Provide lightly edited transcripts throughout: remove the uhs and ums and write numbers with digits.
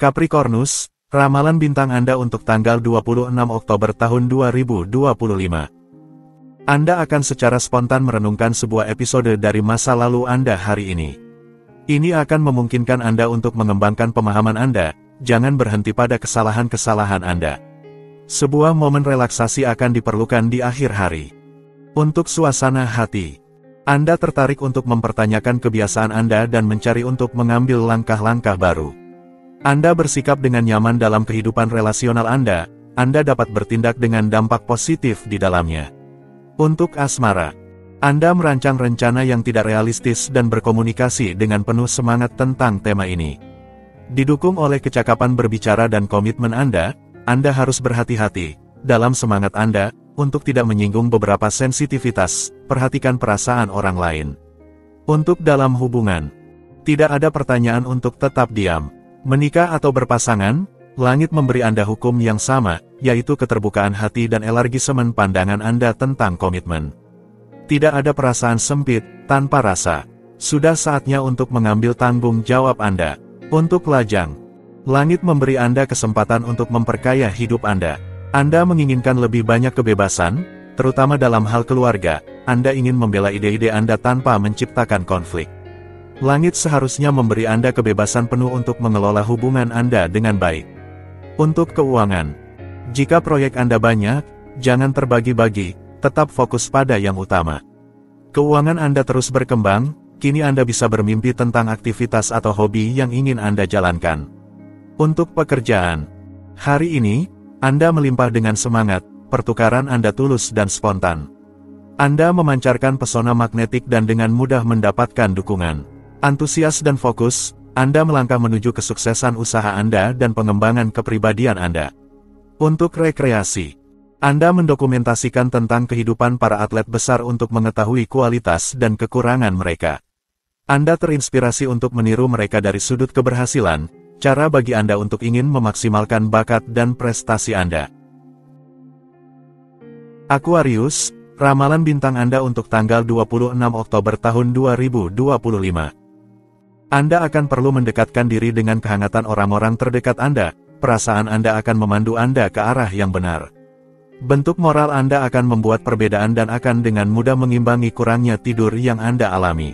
Capricornus, ramalan bintang Anda untuk tanggal 26 Oktober tahun 2025. Anda akan secara spontan merenungkan sebuah episode dari masa lalu Anda hari ini. Ini akan memungkinkan Anda untuk mengembangkan pemahaman Anda, jangan berhenti pada kesalahan-kesalahan Anda. Sebuah momen relaksasi akan diperlukan di akhir hari. Untuk suasana hati, Anda tertarik untuk mempertanyakan kebiasaan Anda dan mencari untuk mengambil langkah-langkah baru. Anda bersikap dengan nyaman dalam kehidupan relasional Anda dapat bertindak dengan dampak positif di dalamnya. Untuk asmara, Anda merancang rencana yang tidak realistis dan berkomunikasi dengan penuh semangat tentang tema ini. Didukung oleh kecakapan berbicara dan komitmen Anda harus berhati-hati dalam semangat Anda untuk tidak menyinggung beberapa sensitivitas, perhatikan perasaan orang lain. Untuk dalam hubungan, tidak ada pertanyaan untuk tetap diam. Menikah atau berpasangan, langit memberi Anda hukum yang sama, yaitu keterbukaan hati dan elargismen pandangan Anda tentang komitmen. Tidak ada perasaan sempit, tanpa rasa. Sudah saatnya untuk mengambil tanggung jawab Anda. Untuk lajang, langit memberi Anda kesempatan untuk memperkaya hidup Anda. Anda menginginkan lebih banyak kebebasan, terutama dalam hal keluarga. Anda ingin membela ide-ide Anda tanpa menciptakan konflik. Langit seharusnya memberi Anda kebebasan penuh untuk mengelola hubungan Anda dengan baik. Untuk keuangan, jika proyek Anda banyak, jangan terbagi-bagi, tetap fokus pada yang utama. Keuangan Anda terus berkembang, kini Anda bisa bermimpi tentang aktivitas atau hobi yang ingin Anda jalankan. Untuk pekerjaan, hari ini, Anda melimpah dengan semangat, pertukaran Anda tulus dan spontan. Anda memancarkan pesona magnetik dan dengan mudah mendapatkan dukungan. Antusias dan fokus, Anda melangkah menuju kesuksesan usaha Anda dan pengembangan kepribadian Anda. Untuk rekreasi, Anda mendokumentasikan tentang kehidupan para atlet besar untuk mengetahui kualitas dan kekurangan mereka. Anda terinspirasi untuk meniru mereka dari sudut keberhasilan, cara bagi Anda untuk ingin memaksimalkan bakat dan prestasi Anda. Aquarius, ramalan bintang Anda untuk tanggal 26 Oktober tahun 2025. Anda akan perlu mendekatkan diri dengan kehangatan orang-orang terdekat Anda, perasaan Anda akan memandu Anda ke arah yang benar. Bentuk moral Anda akan membuat perbedaan dan akan dengan mudah mengimbangi kurangnya tidur yang Anda alami.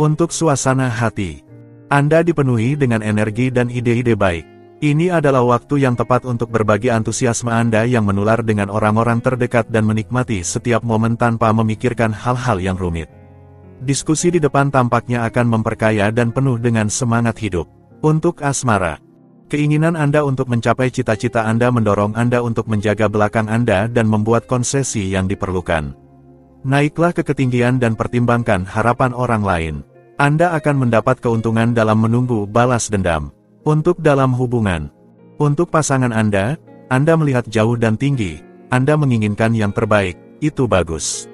Untuk suasana hati, Anda dipenuhi dengan energi dan ide-ide baik. Ini adalah waktu yang tepat untuk berbagi antusiasme Anda yang menular dengan orang-orang terdekat dan menikmati setiap momen tanpa memikirkan hal-hal yang rumit. Diskusi di depan tampaknya akan memperkaya dan penuh dengan semangat hidup. Untuk asmara, keinginan Anda untuk mencapai cita-cita Anda mendorong Anda untuk menjaga belakang Anda dan membuat konsesi yang diperlukan. Naiklah ke ketinggian dan pertimbangkan harapan orang lain. Anda akan mendapat keuntungan dalam menunggu balas dendam. Untuk dalam hubungan, untuk pasangan Anda melihat jauh dan tinggi, Anda menginginkan yang terbaik, itu bagus.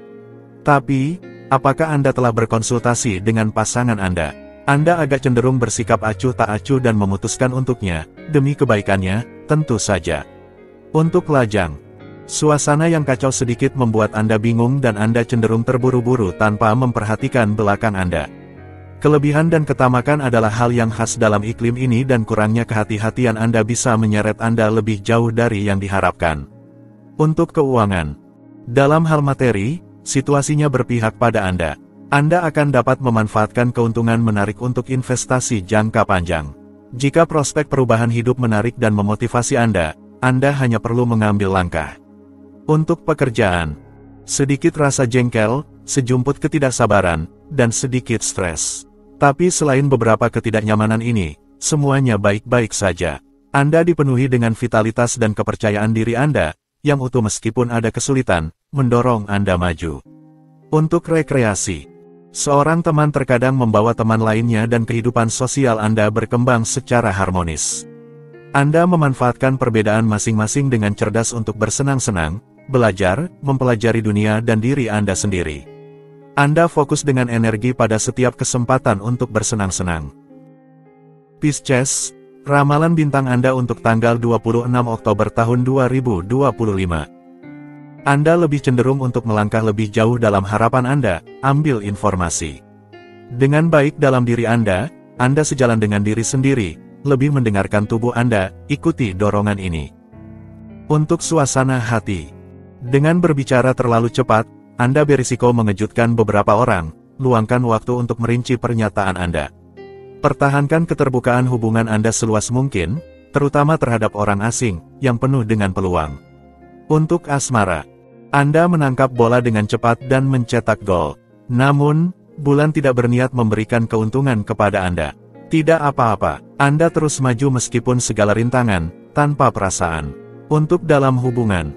Tapi, apakah Anda telah berkonsultasi dengan pasangan Anda? Anda agak cenderung bersikap acuh tak acuh dan memutuskan untuknya, demi kebaikannya, tentu saja. Untuk lajang, suasana yang kacau sedikit membuat Anda bingung dan Anda cenderung terburu-buru tanpa memperhatikan belakang Anda. Kelebihan dan ketamakan adalah hal yang khas dalam iklim ini dan kurangnya kehati-hatian Anda bisa menyeret Anda lebih jauh dari yang diharapkan. Untuk keuangan, dalam hal materi, situasinya berpihak pada Anda. Anda akan dapat memanfaatkan keuntungan menarik untuk investasi jangka panjang. Jika prospek perubahan hidup menarik dan memotivasi Anda hanya perlu mengambil langkah. Untuk pekerjaan, sedikit rasa jengkel, sejumput ketidaksabaran, dan sedikit stres. Tapi selain beberapa ketidaknyamanan ini, semuanya baik-baik saja. Anda dipenuhi dengan vitalitas dan kepercayaan diri Anda, yang utuh meskipun ada kesulitan, mendorong Anda maju. Untuk rekreasi, seorang teman terkadang membawa teman lainnya dan kehidupan sosial Anda berkembang secara harmonis. Anda memanfaatkan perbedaan masing-masing dengan cerdas untuk bersenang-senang, belajar, mempelajari dunia dan diri Anda sendiri. Anda fokus dengan energi pada setiap kesempatan untuk bersenang-senang. Pisces, ramalan bintang Anda untuk tanggal 26 Oktober tahun 2025. Anda lebih cenderung untuk melangkah lebih jauh dalam harapan Anda, ambil informasi. Dengan baik dalam diri Anda sejalan dengan diri sendiri, lebih mendengarkan tubuh Anda, ikuti dorongan ini. Untuk suasana hati. Dengan berbicara terlalu cepat, Anda berisiko mengejutkan beberapa orang, luangkan waktu untuk merinci pernyataan Anda. Pertahankan keterbukaan hubungan Anda seluas mungkin, terutama terhadap orang asing, yang penuh dengan peluang. Untuk asmara. Anda menangkap bola dengan cepat dan mencetak gol. Namun, bulan tidak berniat memberikan keuntungan kepada Anda. Tidak apa-apa, Anda terus maju meskipun segala rintangan, tanpa perasaan. Untuk dalam hubungan.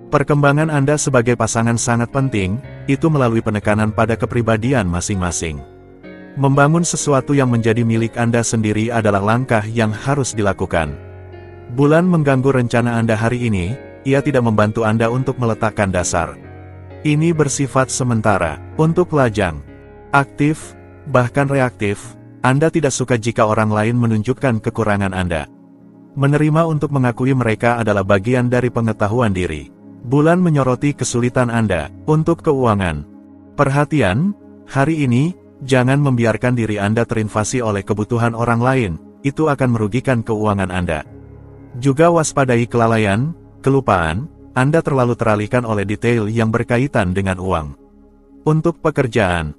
Perkembangan Anda sebagai pasangan sangat penting, itu melalui penekanan pada kepribadian masing-masing. Membangun sesuatu yang menjadi milik Anda sendiri adalah langkah yang harus dilakukan. Bulan mengganggu rencana Anda hari ini, ia tidak membantu Anda untuk meletakkan dasar. Ini bersifat sementara. Untuk lajang, aktif, bahkan reaktif, Anda tidak suka jika orang lain menunjukkan kekurangan Anda. Menerima untuk mengakui mereka adalah bagian dari pengetahuan diri. Bulan menyoroti kesulitan Anda. Untuk keuangan. Perhatian, hari ini, jangan membiarkan diri Anda terinvasi oleh kebutuhan orang lain, itu akan merugikan keuangan Anda. Juga waspadai kelalaian, kelupaan, Anda terlalu teralihkan oleh detail yang berkaitan dengan uang. Untuk pekerjaan,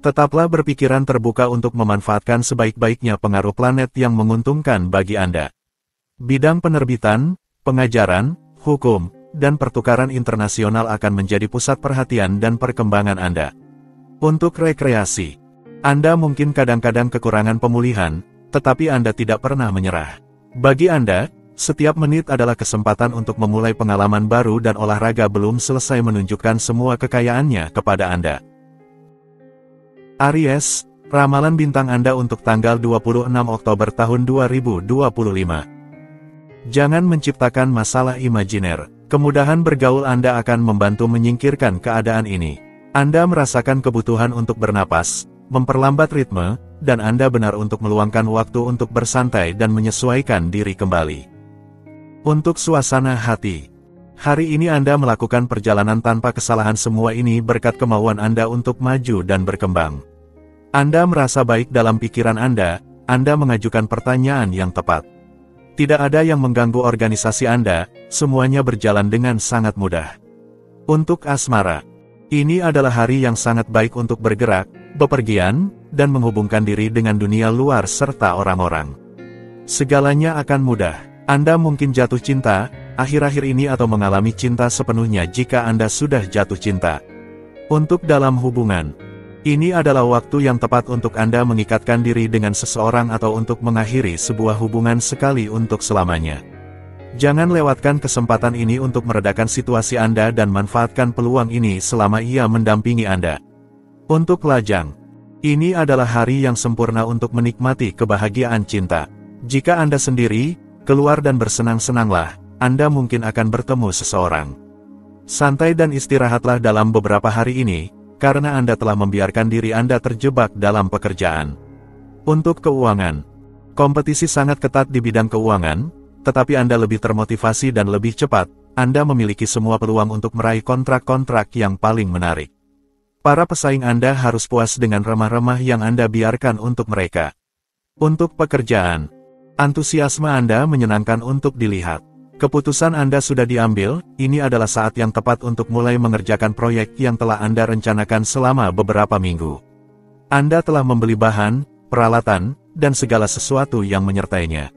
tetaplah berpikiran terbuka untuk memanfaatkan sebaik-baiknya pengaruh planet yang menguntungkan bagi Anda. Bidang penerbitan, pengajaran, hukum, dan pertukaran internasional akan menjadi pusat perhatian dan perkembangan Anda. Untuk rekreasi, Anda mungkin kadang-kadang kekurangan pemulihan, tetapi Anda tidak pernah menyerah. Bagi Anda, setiap menit adalah kesempatan untuk memulai pengalaman baru dan olahraga belum selesai menunjukkan semua kekayaannya kepada Anda. Aries, ramalan bintang Anda untuk tanggal 26 Oktober tahun 2025. Jangan menciptakan masalah imajiner. Kemudahan bergaul Anda akan membantu menyingkirkan keadaan ini. Anda merasakan kebutuhan untuk bernapas, memperlambat ritme, dan Anda benar untuk meluangkan waktu untuk bersantai dan menyesuaikan diri kembali. Untuk suasana hati. Hari ini Anda melakukan perjalanan tanpa kesalahan, semua ini berkat kemauan Anda untuk maju dan berkembang. Anda merasa baik dalam pikiran Anda mengajukan pertanyaan yang tepat. Tidak ada yang mengganggu organisasi Anda, semuanya berjalan dengan sangat mudah. Untuk asmara. Ini adalah hari yang sangat baik untuk bergerak, bepergian, dan menghubungkan diri dengan dunia luar serta orang-orang. Segalanya akan mudah. Anda mungkin jatuh cinta, akhir-akhir ini atau mengalami cinta sepenuhnya jika Anda sudah jatuh cinta. Untuk dalam hubungan. Ini adalah waktu yang tepat untuk Anda mengikatkan diri dengan seseorang atau untuk mengakhiri sebuah hubungan sekali untuk selamanya. Jangan lewatkan kesempatan ini untuk meredakan situasi Anda dan manfaatkan peluang ini selama ia mendampingi Anda. Untuk lajang. Ini adalah hari yang sempurna untuk menikmati kebahagiaan cinta. Jika Anda sendiri, keluar dan bersenang-senanglah, Anda mungkin akan bertemu seseorang. Santai dan istirahatlah dalam beberapa hari ini, karena Anda telah membiarkan diri Anda terjebak dalam pekerjaan. Untuk keuangan. Kompetisi sangat ketat di bidang keuangan, tetapi Anda lebih termotivasi dan lebih cepat, Anda memiliki semua peluang untuk meraih kontrak-kontrak yang paling menarik. Para pesaing Anda harus puas dengan remah-remah yang Anda biarkan untuk mereka. Untuk pekerjaan. Antusiasme Anda menyenangkan untuk dilihat. Keputusan Anda sudah diambil, ini adalah saat yang tepat untuk mulai mengerjakan proyek yang telah Anda rencanakan selama beberapa minggu. Anda telah membeli bahan, peralatan, dan segala sesuatu yang menyertainya.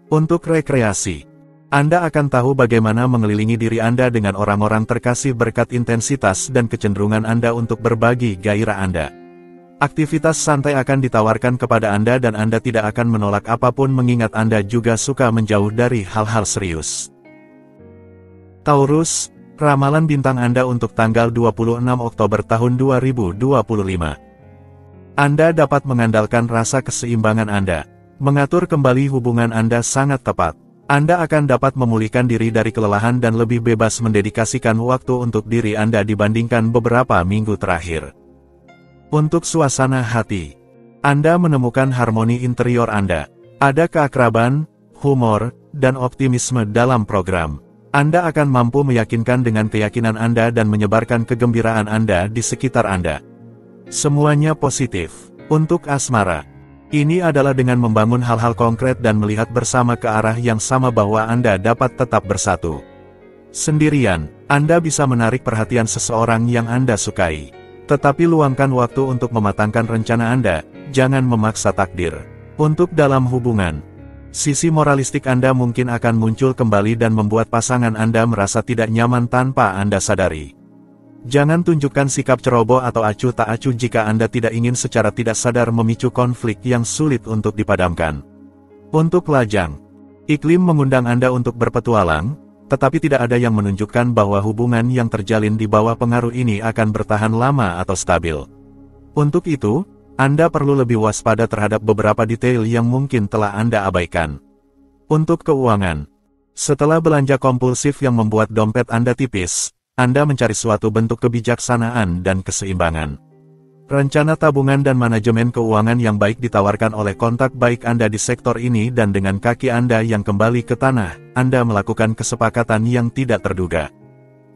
Untuk rekreasi. Anda akan tahu bagaimana mengelilingi diri Anda dengan orang-orang terkasih berkat intensitas dan kecenderungan Anda untuk berbagi gairah Anda. Aktivitas santai akan ditawarkan kepada Anda dan Anda tidak akan menolak apapun mengingat Anda juga suka menjauh dari hal-hal serius. Taurus, ramalan bintang Anda untuk tanggal 26 Oktober tahun 2025. Anda dapat mengandalkan rasa keseimbangan Anda. Mengatur kembali hubungan Anda sangat tepat. Anda akan dapat memulihkan diri dari kelelahan dan lebih bebas mendedikasikan waktu untuk diri Anda dibandingkan beberapa minggu terakhir. Untuk suasana hati. Anda menemukan harmoni interior Anda. Ada keakraban, humor, dan optimisme dalam program. Anda akan mampu meyakinkan dengan keyakinan Anda dan menyebarkan kegembiraan Anda di sekitar Anda. Semuanya positif. Untuk asmara. Ini adalah dengan membangun hal-hal konkret dan melihat bersama ke arah yang sama bahwa Anda dapat tetap bersatu. Sendirian, Anda bisa menarik perhatian seseorang yang Anda sukai. Tetapi luangkan waktu untuk mematangkan rencana Anda, jangan memaksa takdir. Untuk dalam hubungan, sisi moralistik Anda mungkin akan muncul kembali dan membuat pasangan Anda merasa tidak nyaman tanpa Anda sadari. Jangan tunjukkan sikap ceroboh atau acuh tak acuh jika Anda tidak ingin secara tidak sadar memicu konflik yang sulit untuk dipadamkan. Untuk lajang, iklim mengundang Anda untuk berpetualang, tetapi tidak ada yang menunjukkan bahwa hubungan yang terjalin di bawah pengaruh ini akan bertahan lama atau stabil. Untuk itu, Anda perlu lebih waspada terhadap beberapa detail yang mungkin telah Anda abaikan. Untuk keuangan, setelah belanja kompulsif yang membuat dompet Anda tipis, Anda mencari suatu bentuk kebijaksanaan dan keseimbangan. Rencana tabungan dan manajemen keuangan yang baik ditawarkan oleh kontak baik Anda di sektor ini dan dengan kaki Anda yang kembali ke tanah, Anda melakukan kesepakatan yang tidak terduga.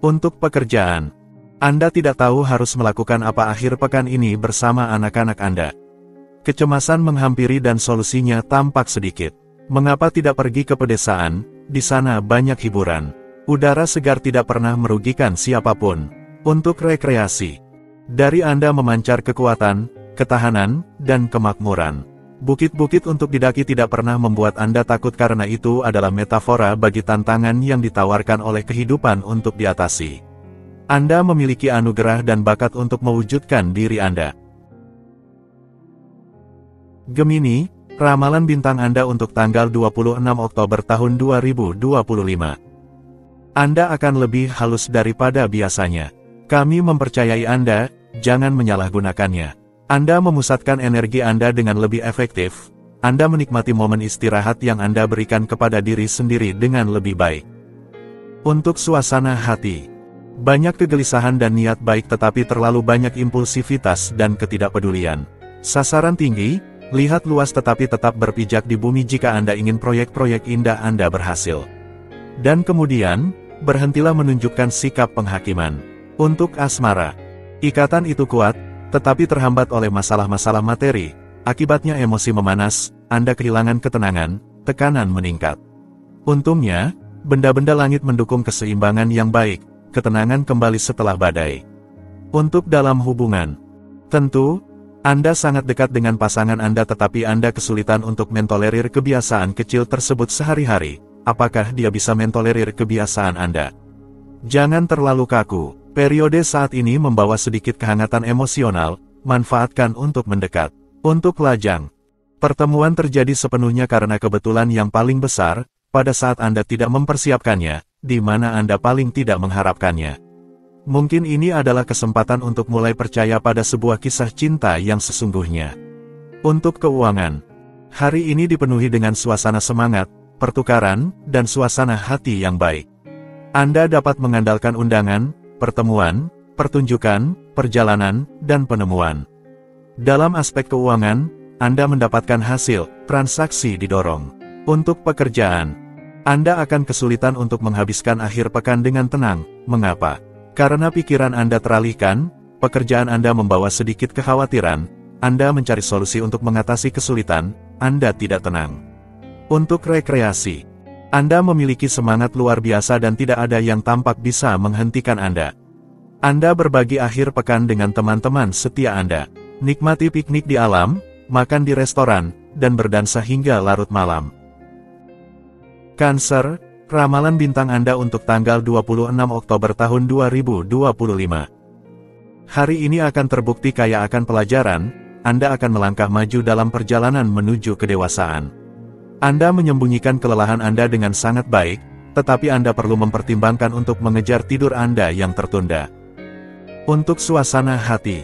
Untuk pekerjaan, Anda tidak tahu harus melakukan apa akhir pekan ini bersama anak-anak Anda. Kecemasan menghampiri dan solusinya tampak sedikit. Mengapa tidak pergi ke pedesaan? Di sana banyak hiburan. Udara segar tidak pernah merugikan siapapun. Untuk rekreasi, dari Anda memancar kekuatan, ketahanan, dan kemakmuran. Bukit-bukit untuk didaki tidak pernah membuat Anda takut karena itu adalah metafora bagi tantangan yang ditawarkan oleh kehidupan untuk diatasi. Anda memiliki anugerah dan bakat untuk mewujudkan diri Anda. Gemini, ramalan bintang Anda untuk tanggal 26 Oktober tahun 2025. Anda akan lebih halus daripada biasanya. Kami mempercayai Anda, jangan menyalahgunakannya. Anda memusatkan energi Anda dengan lebih efektif. Anda menikmati momen istirahat yang Anda berikan kepada diri sendiri dengan lebih baik. Untuk suasana hati, banyak kegelisahan dan niat baik tetapi terlalu banyak impulsivitas dan ketidakpedulian. Sasaran tinggi, lihat luas tetapi tetap berpijak di bumi jika Anda ingin proyek-proyek indah Anda berhasil. Dan kemudian, berhentilah menunjukkan sikap penghakiman. Untuk asmara, ikatan itu kuat, tetapi terhambat oleh masalah-masalah materi. Akibatnya emosi memanas, Anda kehilangan ketenangan, tekanan meningkat. Untungnya, benda-benda langit mendukung keseimbangan yang baik, ketenangan kembali setelah badai. Untuk dalam hubungan, tentu, Anda sangat dekat dengan pasangan Anda tetapi Anda kesulitan untuk mentolerir kebiasaan kecil tersebut sehari-hari. Apakah dia bisa mentolerir kebiasaan Anda? Jangan terlalu kaku. Periode saat ini membawa sedikit kehangatan emosional, manfaatkan untuk mendekat. Untuk lajang, pertemuan terjadi sepenuhnya karena kebetulan yang paling besar, pada saat Anda tidak mempersiapkannya, di mana Anda paling tidak mengharapkannya. Mungkin ini adalah kesempatan untuk mulai percaya pada sebuah kisah cinta yang sesungguhnya. Untuk keuangan, hari ini dipenuhi dengan suasana semangat, pertukaran, dan suasana hati yang baik. Anda dapat mengandalkan undangan, pertemuan, pertunjukan, perjalanan, dan penemuan. Dalam aspek keuangan, Anda mendapatkan hasil, transaksi didorong. Untuk pekerjaan, Anda akan kesulitan untuk menghabiskan akhir pekan dengan tenang. Mengapa? Karena pikiran Anda teralihkan, pekerjaan Anda membawa sedikit kekhawatiran, Anda mencari solusi untuk mengatasi kesulitan, Anda tidak tenang. Untuk rekreasi, Anda memiliki semangat luar biasa dan tidak ada yang tampak bisa menghentikan Anda. Anda berbagi akhir pekan dengan teman-teman setia Anda. Nikmati piknik di alam, makan di restoran, dan berdansa hingga larut malam. Cancer, ramalan bintang Anda untuk tanggal 26 Oktober tahun 2025. Hari ini akan terbukti kaya akan pelajaran, Anda akan melangkah maju dalam perjalanan menuju kedewasaan. Anda menyembunyikan kelelahan Anda dengan sangat baik, tetapi Anda perlu mempertimbangkan untuk mengejar tidur Anda yang tertunda. Untuk suasana hati,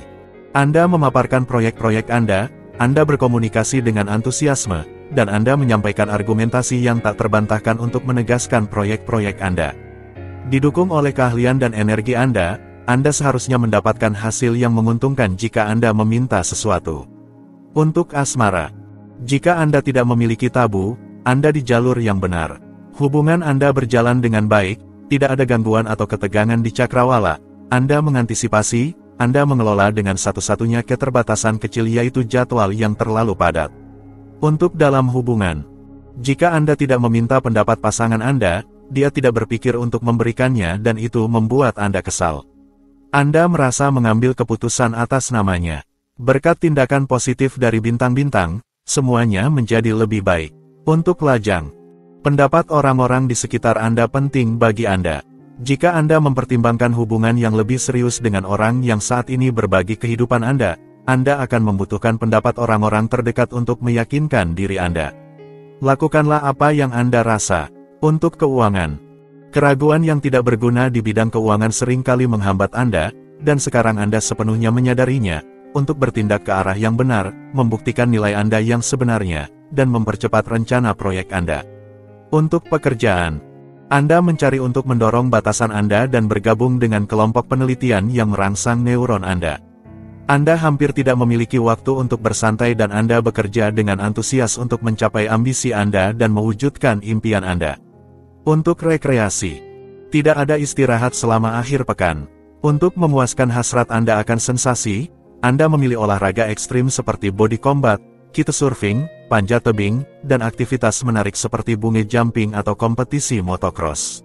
Anda memaparkan proyek-proyek Anda berkomunikasi dengan antusiasme, dan Anda menyampaikan argumentasi yang tak terbantahkan untuk menegaskan proyek-proyek Anda. Didukung oleh keahlian dan energi Anda seharusnya mendapatkan hasil yang menguntungkan jika Anda meminta sesuatu. Untuk asmara, jika Anda tidak memiliki tabu, Anda di jalur yang benar. Hubungan Anda berjalan dengan baik, tidak ada gangguan atau ketegangan di cakrawala. Anda mengantisipasi, Anda mengelola dengan satu-satunya keterbatasan kecil yaitu jadwal yang terlalu padat. Untuk dalam hubungan, jika Anda tidak meminta pendapat pasangan Anda, dia tidak berpikir untuk memberikannya dan itu membuat Anda kesal. Anda merasa mengambil keputusan atas namanya. Berkat tindakan positif dari bintang-bintang, semuanya menjadi lebih baik. Untuk lajang, pendapat orang-orang di sekitar Anda penting bagi Anda. Jika Anda mempertimbangkan hubungan yang lebih serius dengan orang yang saat ini berbagi kehidupan Anda akan membutuhkan pendapat orang-orang terdekat untuk meyakinkan diri Anda. Lakukanlah apa yang Anda rasa. Untuk keuangan, keraguan yang tidak berguna di bidang keuangan seringkali menghambat Anda, dan sekarang Anda sepenuhnya menyadarinya, untuk bertindak ke arah yang benar, membuktikan nilai Anda yang sebenarnya, dan mempercepat rencana proyek Anda. Untuk pekerjaan, Anda mencari untuk mendorong batasan Anda dan bergabung dengan kelompok penelitian yang merangsang neuron Anda. Anda hampir tidak memiliki waktu untuk bersantai dan Anda bekerja dengan antusias untuk mencapai ambisi Anda dan mewujudkan impian Anda. Untuk rekreasi, tidak ada istirahat selama akhir pekan. Untuk memuaskan hasrat Anda akan sensasi, Anda memilih olahraga ekstrim seperti body combat, kitesurfing, panjat tebing, dan aktivitas menarik seperti bungee jumping atau kompetisi motocross.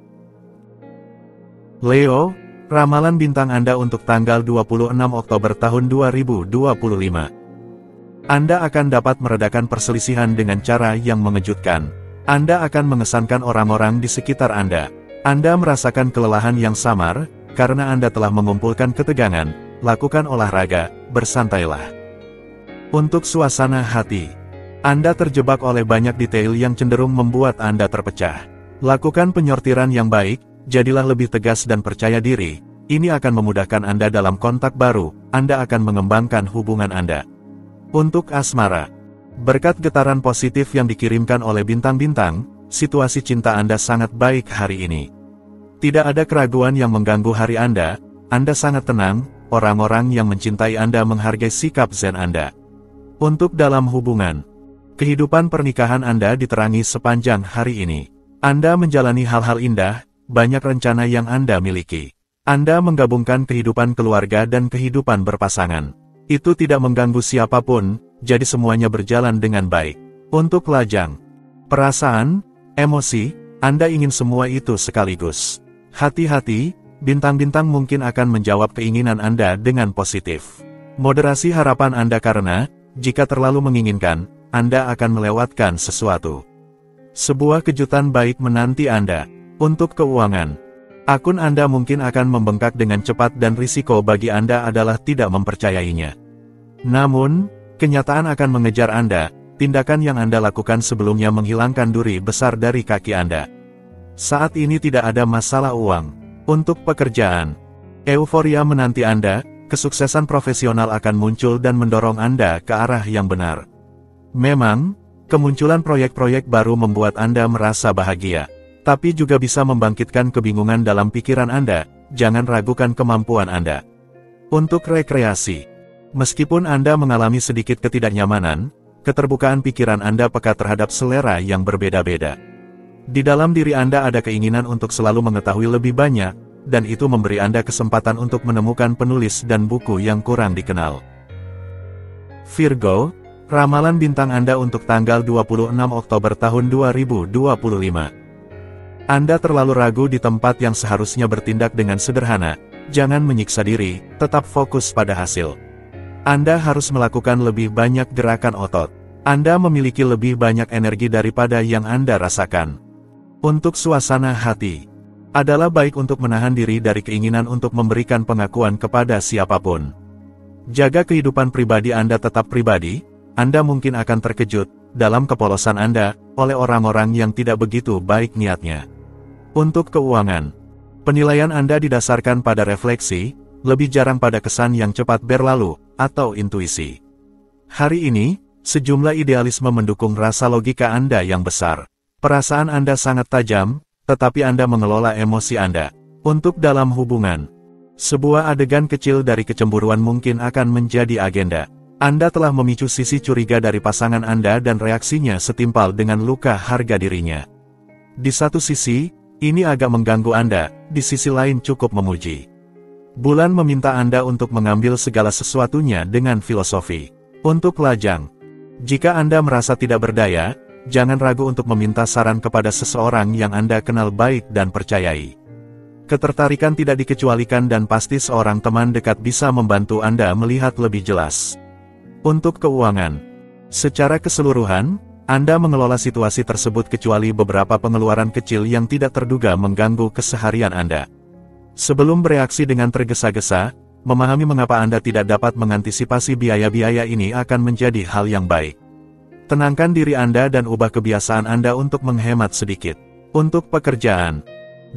Leo, ramalan bintang Anda untuk tanggal 26 Oktober tahun 2025. Anda akan dapat meredakan perselisihan dengan cara yang mengejutkan. Anda akan mengesankan orang-orang di sekitar Anda. Anda merasakan kelelahan yang samar, karena Anda telah mengumpulkan ketegangan. Lakukan olahraga, bersantailah. Untuk suasana hati, Anda terjebak oleh banyak detail yang cenderung membuat Anda terpecah. Lakukan penyortiran yang baik, jadilah lebih tegas dan percaya diri. Ini akan memudahkan Anda dalam kontak baru. Anda akan mengembangkan hubungan Anda. Untuk asmara, berkat getaran positif yang dikirimkan oleh bintang-bintang, situasi cinta Anda sangat baik hari ini. Tidak ada keraguan yang mengganggu hari Anda sangat tenang, orang-orang yang mencintai Anda menghargai sikap zen Anda. Untuk dalam hubungan, kehidupan pernikahan Anda diterangi sepanjang hari ini. Anda menjalani hal-hal indah, banyak rencana yang Anda miliki. Anda menggabungkan kehidupan keluarga dan kehidupan berpasangan. Itu tidak mengganggu siapapun, jadi semuanya berjalan dengan baik. Untuk lajang, perasaan, emosi, Anda ingin semua itu sekaligus. Hati-hati, bintang-bintang mungkin akan menjawab keinginan Anda dengan positif. Moderasi harapan Anda karena, jika terlalu menginginkan, Anda akan melewatkan sesuatu. Sebuah kejutan baik menanti Anda. Untuk keuangan, akun Anda mungkin akan membengkak dengan cepat dan risiko bagi Anda adalah tidak mempercayainya. Namun, kenyataan akan mengejar Anda, tindakan yang Anda lakukan sebelumnya menghilangkan duri besar dari kaki Anda. Saat ini tidak ada masalah uang. Untuk pekerjaan, euforia menanti Anda, kesuksesan profesional akan muncul dan mendorong Anda ke arah yang benar. Memang, kemunculan proyek-proyek baru membuat Anda merasa bahagia, tapi juga bisa membangkitkan kebingungan dalam pikiran Anda. Jangan ragukan kemampuan Anda. Untuk rekreasi, meskipun Anda mengalami sedikit ketidaknyamanan, keterbukaan pikiran Anda peka terhadap selera yang berbeda-beda. Di dalam diri Anda ada keinginan untuk selalu mengetahui lebih banyak, dan itu memberi Anda kesempatan untuk menemukan penulis dan buku yang kurang dikenal. Virgo, ramalan bintang Anda untuk tanggal 26 Oktober tahun 2025. Anda terlalu ragu di tempat yang seharusnya bertindak dengan sederhana. Jangan menyiksa diri, tetap fokus pada hasil. Anda harus melakukan lebih banyak gerakan otot. Anda memiliki lebih banyak energi daripada yang Anda rasakan. Untuk suasana hati, adalah baik untuk menahan diri dari keinginan untuk memberikan pengakuan kepada siapapun. Jaga kehidupan pribadi Anda tetap pribadi. Anda mungkin akan terkejut dalam kepolosan Anda oleh orang-orang yang tidak begitu baik niatnya. Untuk keuangan, penilaian Anda didasarkan pada refleksi, lebih jarang pada kesan yang cepat berlalu, atau intuisi. Hari ini, sejumlah idealisme mendukung rasa logika Anda yang besar. Perasaan Anda sangat tajam, tetapi Anda mengelola emosi Anda. Untuk dalam hubungan, sebuah adegan kecil dari kecemburuan mungkin akan menjadi agenda. Anda telah memicu sisi curiga dari pasangan Anda dan reaksinya setimpal dengan luka harga dirinya. Di satu sisi, ini agak mengganggu Anda, di sisi lain cukup memuji. Bulan meminta Anda untuk mengambil segala sesuatunya dengan filosofi. Untuk lajang, Jika Anda merasa tidak berdaya, jangan ragu untuk meminta saran kepada seseorang yang Anda kenal baik dan percayai. Ketertarikan tidak dikecualikan dan pasti seorang teman dekat bisa membantu Anda melihat lebih jelas. Untuk keuangan, secara keseluruhan, Anda mengelola situasi tersebut kecuali beberapa pengeluaran kecil yang tidak terduga mengganggu keseharian Anda. Sebelum bereaksi dengan tergesa-gesa, memahami mengapa Anda tidak dapat mengantisipasi biaya-biaya ini akan menjadi hal yang baik. Tenangkan diri Anda dan ubah kebiasaan Anda untuk menghemat sedikit. Untuk pekerjaan,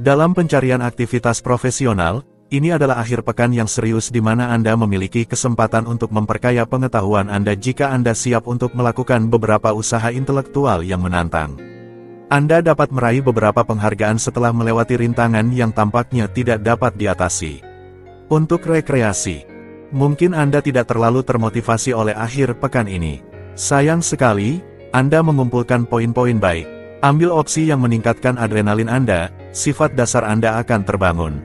dalam pencarian aktivitas profesional, ini adalah akhir pekan yang serius di mana Anda memiliki kesempatan untuk memperkaya pengetahuan Anda jika Anda siap untuk melakukan beberapa usaha intelektual yang menantang. Anda dapat meraih beberapa penghargaan setelah melewati rintangan yang tampaknya tidak dapat diatasi. Untuk rekreasi, mungkin Anda tidak terlalu termotivasi oleh akhir pekan ini. Sayang sekali, Anda mengumpulkan poin-poin baik. Ambil opsi yang meningkatkan adrenalin Anda, sifat dasar Anda akan terbangun.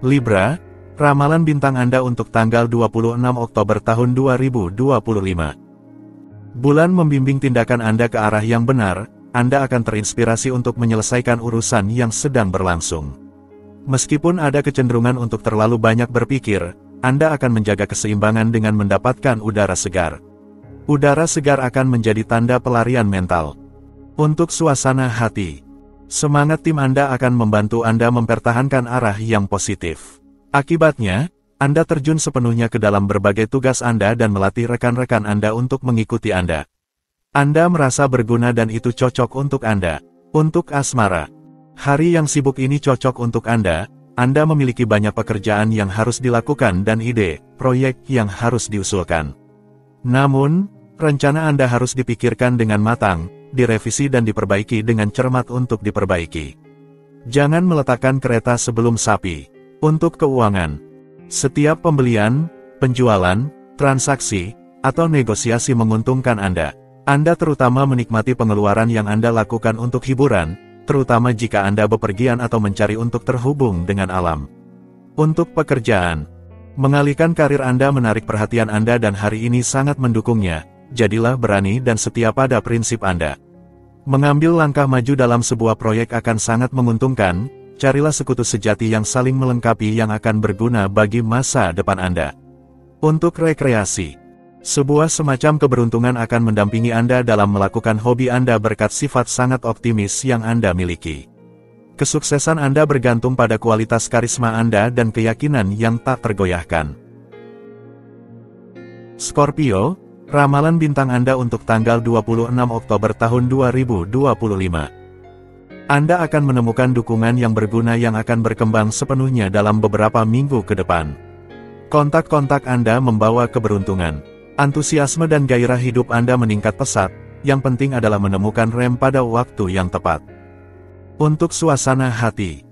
Libra, ramalan bintang Anda untuk tanggal 26 Oktober tahun 2025. Bulan membimbing tindakan Anda ke arah yang benar, Anda akan terinspirasi untuk menyelesaikan urusan yang sedang berlangsung. Meskipun ada kecenderungan untuk terlalu banyak berpikir, Anda akan menjaga keseimbangan dengan mendapatkan udara segar. Udara segar akan menjadi tanda pelarian mental. Untuk suasana hati, semangat tim Anda akan membantu Anda mempertahankan arah yang positif. Akibatnya, Anda terjun sepenuhnya ke dalam berbagai tugas Anda dan melatih rekan-rekan Anda untuk mengikuti Anda. Anda merasa berguna dan itu cocok untuk Anda. Untuk asmara, hari yang sibuk ini cocok untuk Anda. Anda memiliki banyak pekerjaan yang harus dilakukan dan ide, proyek yang harus diusulkan. Namun, rencana Anda harus dipikirkan dengan matang, direvisi dan diperbaiki dengan cermat untuk diperbaiki. Jangan meletakkan kereta sebelum sapi. Untuk keuangan, setiap pembelian, penjualan, transaksi, atau negosiasi menguntungkan Anda. Anda terutama menikmati pengeluaran yang Anda lakukan untuk hiburan, terutama jika Anda bepergian atau mencari untuk terhubung dengan alam. Untuk pekerjaan, mengalihkan karir Anda menarik perhatian Anda dan hari ini sangat mendukungnya. Jadilah berani dan setia pada prinsip Anda. Mengambil langkah maju dalam sebuah proyek akan sangat menguntungkan, carilah sekutu sejati yang saling melengkapi yang akan berguna bagi masa depan Anda. Untuk rekreasi, sebuah semacam keberuntungan akan mendampingi Anda dalam melakukan hobi Anda berkat sifat sangat optimis yang Anda miliki. Kesuksesan Anda bergantung pada kualitas karisma Anda dan keyakinan yang tak tergoyahkan. Scorpio, ramalan bintang Anda untuk tanggal 26 Oktober tahun 2025. Anda akan menemukan dukungan yang berguna yang akan berkembang sepenuhnya dalam beberapa minggu ke depan. Kontak-kontak Anda membawa keberuntungan. Antusiasme dan gairah hidup Anda meningkat pesat, yang penting adalah menemukan rem pada waktu yang tepat. Untuk suasana hati,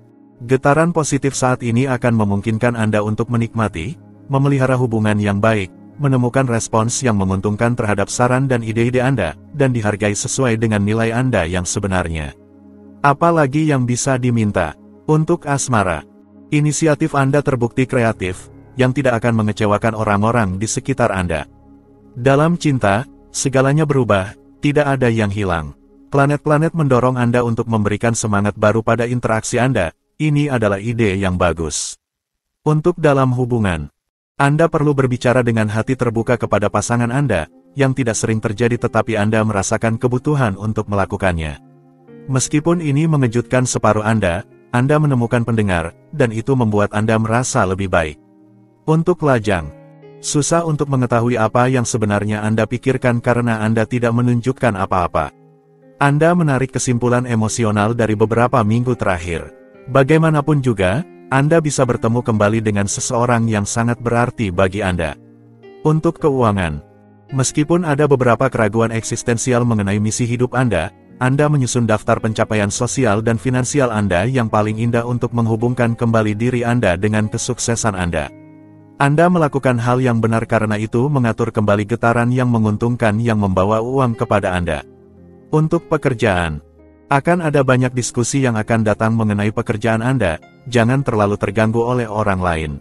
getaran positif saat ini akan memungkinkan Anda untuk menikmati, memelihara hubungan yang baik, menemukan respons yang menguntungkan terhadap saran dan ide-ide Anda, dan dihargai sesuai dengan nilai Anda yang sebenarnya. Apalagi yang bisa diminta. Untuk asmara, inisiatif Anda terbukti kreatif, yang tidak akan mengecewakan orang-orang di sekitar Anda. Dalam cinta, segalanya berubah, tidak ada yang hilang. Planet-planet mendorong Anda untuk memberikan semangat baru pada interaksi Anda, ini adalah ide yang bagus. Untuk dalam hubungan, Anda perlu berbicara dengan hati terbuka kepada pasangan Anda, yang tidak sering terjadi tetapi Anda merasakan kebutuhan untuk melakukannya. Meskipun ini mengejutkan separuh Anda menemukan pendengar, dan itu membuat Anda merasa lebih baik. Untuk lajang, susah untuk mengetahui apa yang sebenarnya Anda pikirkan karena Anda tidak menunjukkan apa-apa. Anda menarik kesimpulan emosional dari beberapa minggu terakhir. Bagaimanapun juga, Anda bisa bertemu kembali dengan seseorang yang sangat berarti bagi Anda. Untuk keuangan, meskipun ada beberapa keraguan eksistensial mengenai misi hidup Anda menyusun daftar pencapaian sosial dan finansial Anda yang paling indah untuk menghubungkan kembali diri Anda dengan kesuksesan Anda. Anda melakukan hal yang benar karena itu mengatur kembali getaran yang menguntungkan yang membawa uang kepada Anda. Untuk pekerjaan, akan ada banyak diskusi yang akan datang mengenai pekerjaan Anda, jangan terlalu terganggu oleh orang lain.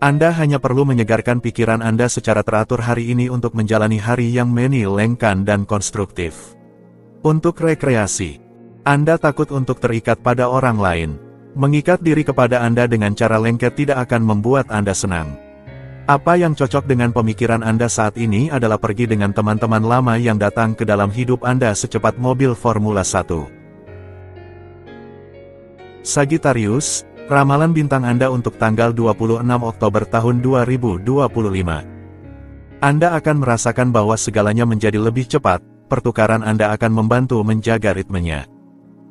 Anda hanya perlu menyegarkan pikiran Anda secara teratur hari ini untuk menjalani hari yang menyenangkan dan konstruktif. Untuk rekreasi, Anda takut untuk terikat pada orang lain. Mengikat diri kepada Anda dengan cara lengket tidak akan membuat Anda senang. Apa yang cocok dengan pemikiran Anda saat ini adalah pergi dengan teman-teman lama yang datang ke dalam hidup Anda secepat mobil Formula 1. Sagittarius, ramalan bintang Anda untuk tanggal 26 Oktober tahun 2025. Anda akan merasakan bahwa segalanya menjadi lebih cepat, pertukaran Anda akan membantu menjaga ritmenya.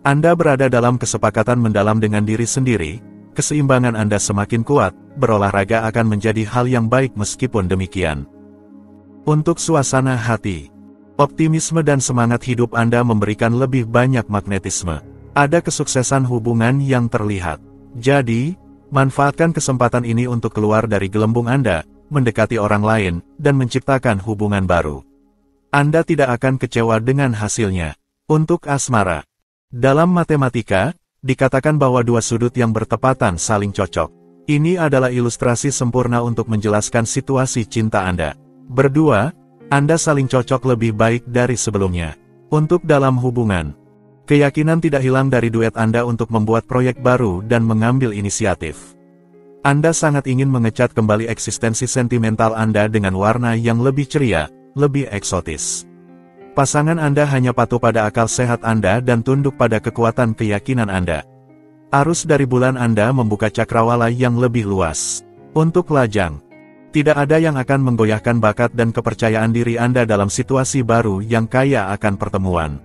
Anda berada dalam kesepakatan mendalam dengan diri sendiri, keseimbangan Anda semakin kuat, berolahraga akan menjadi hal yang baik meskipun demikian. Untuk suasana hati, optimisme dan semangat hidup Anda memberikan lebih banyak magnetisme. Ada kesuksesan hubungan yang terlihat. Jadi, manfaatkan kesempatan ini untuk keluar dari gelembung Anda, mendekati orang lain, dan menciptakan hubungan baru. Anda tidak akan kecewa dengan hasilnya. Untuk asmara, dalam matematika, dikatakan bahwa dua sudut yang bertepatan saling cocok. Ini adalah ilustrasi sempurna untuk menjelaskan situasi cinta Anda. Berdua, Anda saling cocok lebih baik dari sebelumnya. Untuk dalam hubungan, keyakinan tidak hilang dari duet Anda untuk membuat proyek baru dan mengambil inisiatif. Anda sangat ingin mengecat kembali eksistensi sentimental Anda dengan warna yang lebih ceria, lebih eksotis. Pasangan Anda hanya patuh pada akal sehat Anda dan tunduk pada kekuatan keyakinan Anda. Arus dari bulan Anda membuka cakrawala yang lebih luas. Untuk lajang, tidak ada yang akan menggoyahkan bakat dan kepercayaan diri Anda dalam situasi baru yang kaya akan pertemuan.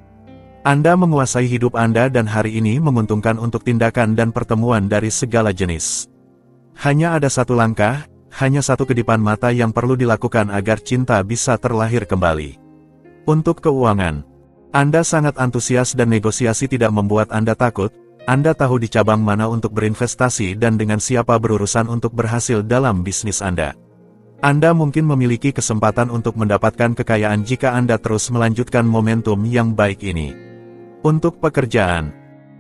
Anda menguasai hidup Anda dan hari ini menguntungkan untuk tindakan dan pertemuan dari segala jenis. Hanya ada satu langkah, hanya satu kedipan mata yang perlu dilakukan agar cinta bisa terlahir kembali. Untuk keuangan, Anda sangat antusias dan negosiasi tidak membuat Anda takut. Anda tahu di cabang mana untuk berinvestasi dan dengan siapa berurusan untuk berhasil dalam bisnis Anda. Anda mungkin memiliki kesempatan untuk mendapatkan kekayaan jika Anda terus melanjutkan momentum yang baik ini. Untuk pekerjaan,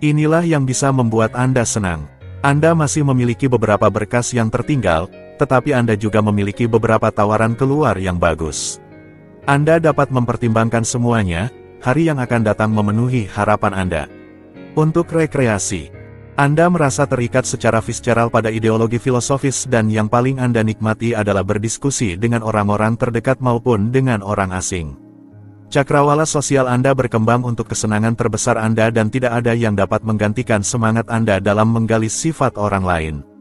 inilah yang bisa membuat Anda senang. Anda masih memiliki beberapa berkas yang tertinggal, tetapi Anda juga memiliki beberapa tawaran keluar yang bagus. Anda dapat mempertimbangkan semuanya, hari yang akan datang memenuhi harapan Anda. Untuk rekreasi, Anda merasa terikat secara visceral pada ideologi filosofis dan yang paling Anda nikmati adalah berdiskusi dengan orang-orang terdekat maupun dengan orang asing. Cakrawala sosial Anda berkembang untuk kesenangan terbesar Anda dan tidak ada yang dapat menggantikan semangat Anda dalam menggali sifat orang lain.